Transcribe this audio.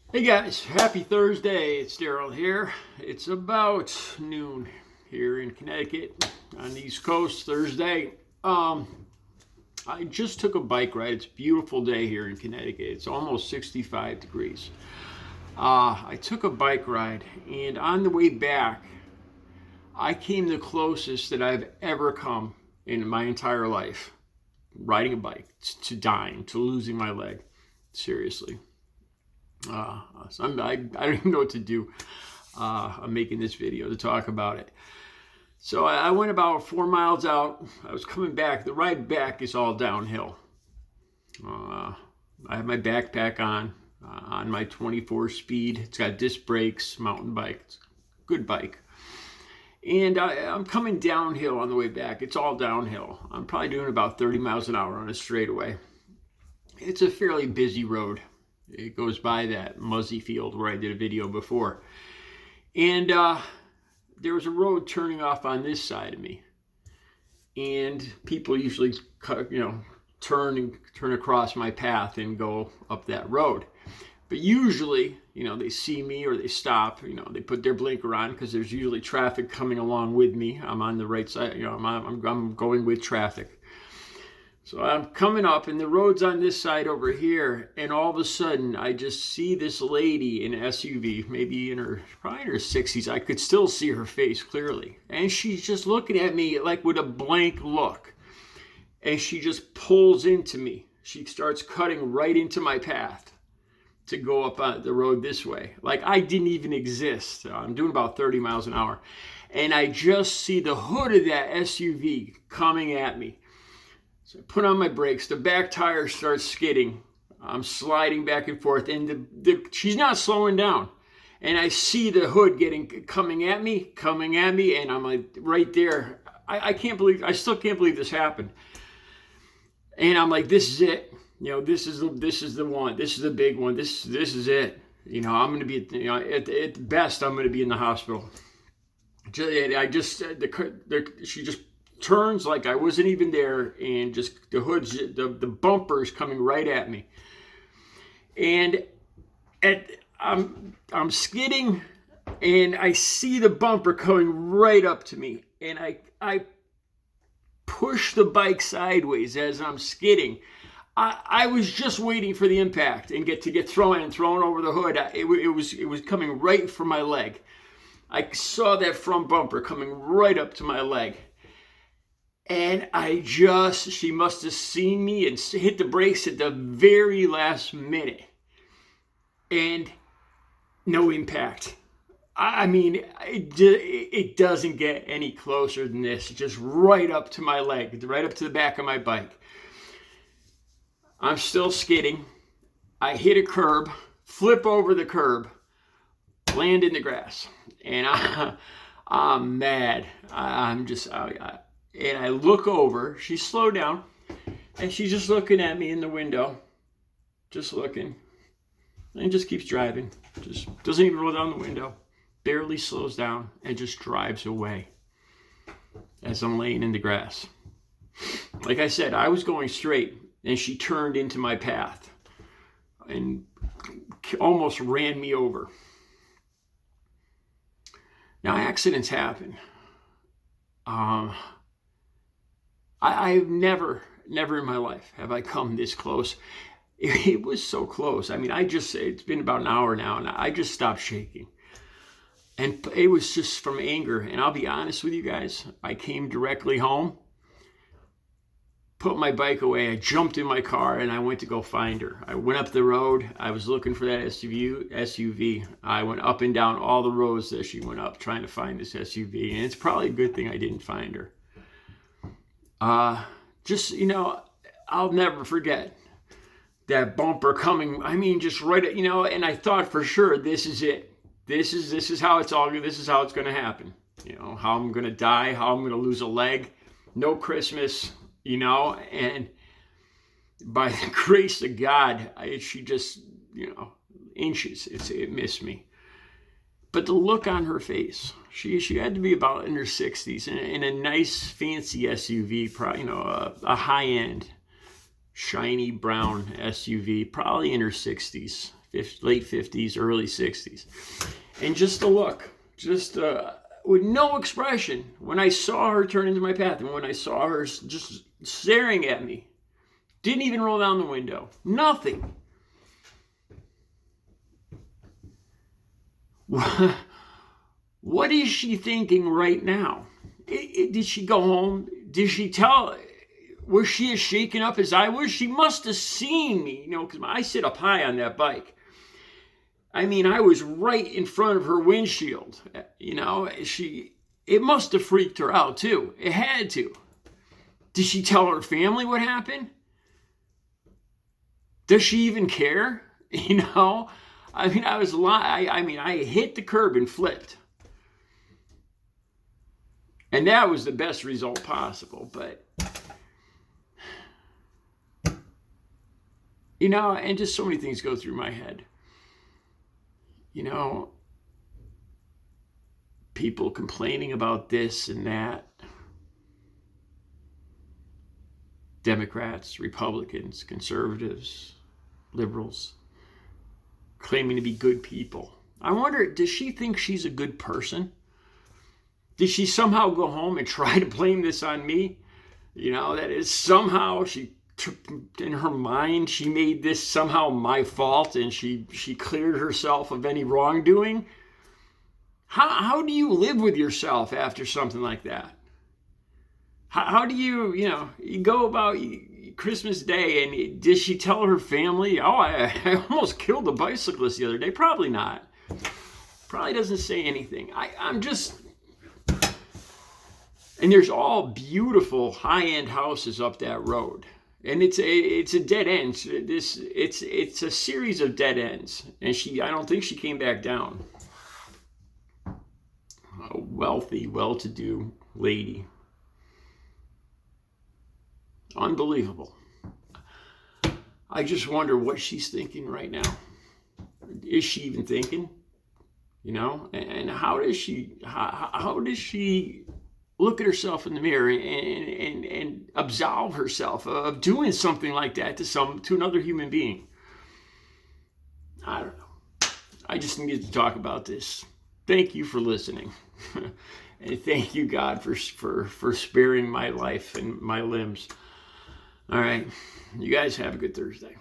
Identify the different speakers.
Speaker 1: Hey guys, happy Thursday. It's Daryl here. It's about noon here in Connecticut on the East Coast Thursday. I just took a bike ride. It's a beautiful day here in Connecticut. It's almost 65 degrees. I took a bike ride, and on the way back, I came the closest that I've ever come in my entire life riding a bike to dying, to losing my leg. Seriously. So I don't even know what to do. I'm making this video to talk about it. So I went about 4 miles out. I was coming back. The ride back is all downhill. I have my backpack on my 24 speed. It's got disc brakes, mountain bike. It's a good bike. And I'm coming downhill on the way back. It's all downhill. I'm probably doing about 30 miles an hour on a straightaway. It's a fairly busy road. It goes by that Muzzy Field where I did a video before. And there was a road turning off on this side of me. And people usually turn across my path and go up that road. But usually, they see me or they stop, they put their blinker on because there's usually traffic coming along with me. I'm on the right side, I'm going with traffic. So I'm coming up and the road's on this side over here, and all of a sudden I just see this lady in an SUV, maybe probably in her 60s. I could still see her face clearly. And she's just looking at me like with a blank look. And she just pulls into me. She starts cutting right into my path to go up on the road this way. Like I didn't even exist. I'm doing about 30 miles an hour. And I just see the hood of that SUV coming at me. So I put on my brakes. The back tire starts skidding. I'm sliding back and forth, and she's not slowing down. And I see the hood coming at me, and I'm like right there. I still can't believe this happened. And I'm like, this is it. This is the one. This is the big one. This is it. I'm going to be at best I'm going to be in the hospital. She just turns like I wasn't even there, and just the bumper's coming right at me, and I'm skidding, and I see the bumper coming right up to me, and I push the bike sideways as I'm skidding. I was just waiting for the impact and get thrown over the hood. It was coming right for my leg. I saw that front bumper coming right up to my leg. And she must have seen me and hit the brakes at the very last minute. And no impact. I mean, it doesn't get any closer than this. Just right up to my leg, right up to the back of my bike. I'm still skidding. I hit a curb, flip over the curb, land in the grass. And I'm mad. And I look over, she's slowed down, and she's just looking at me in the window, just looking, and just keeps driving, just doesn't even roll down the window, barely slows down, and just drives away as I'm laying in the grass. Like I said, I was going straight, and she turned into my path and almost ran me over. Now, accidents happen. I've never in my life have I come this close. It was so close. I mean, it's been about an hour now, and I just stopped shaking. And it was just from anger. And I'll be honest with you guys, I came directly home, put my bike away, I jumped in my car, and I went to go find her. I went up the road. I was looking for that SUV. I went up and down all the roads that she went up trying to find this SUV. And it's probably a good thing I didn't find her. I'll never forget that bumper coming. I mean, just right, and I thought for sure, this is it. This is how it's going to happen. How I'm going to die, how I'm going to lose a leg, no Christmas, and by the grace of God, she just, inches, it missed me. But the look on her face, she had to be about in her 60s in a nice fancy SUV, probably, a high-end, shiny brown SUV, probably in her 60s, late 50s, early 60s. And just the look, just with no expression when I saw her turn into my path, and when I saw her just staring at me. Didn't even roll down the window. Nothing. What is she thinking right now? Did she go home? Did she tell? Was she as shaken up as I was? She must have seen me, because I sit up high on that bike. I mean, I was right in front of her windshield. It must have freaked her out too. It had to. Did she tell her family what happened? Does she even care? I mean, I hit the curb and flipped. And that was the best result possible. But, and just so many things go through my head. People complaining about this and that. Democrats, Republicans, conservatives, liberals, claiming to be good people. I wonder, does she think she's a good person? Did she somehow go home and try to blame this on me? That is somehow she took in her mind, she made this somehow my fault, and she cleared herself of any wrongdoing. How do you live with yourself after something like that? How do you go about Christmas Day, and did she tell her family, oh, I almost killed a bicyclist the other day? Probably not. Probably doesn't say anything. I'm just... And there's all beautiful high-end houses up that road. And it's a dead end. It's a series of dead ends. And I don't think she came back down. A wealthy, well-to-do lady. Unbelievable. I just wonder what she's thinking right now. Is she even thinking? And how does she look at herself in the mirror and absolve herself of doing something like that to another human being? I don't know. I just needed to talk about this. Thank you for listening. And thank you, God, for sparing my life and my limbs. All right. You guys have a good Thursday.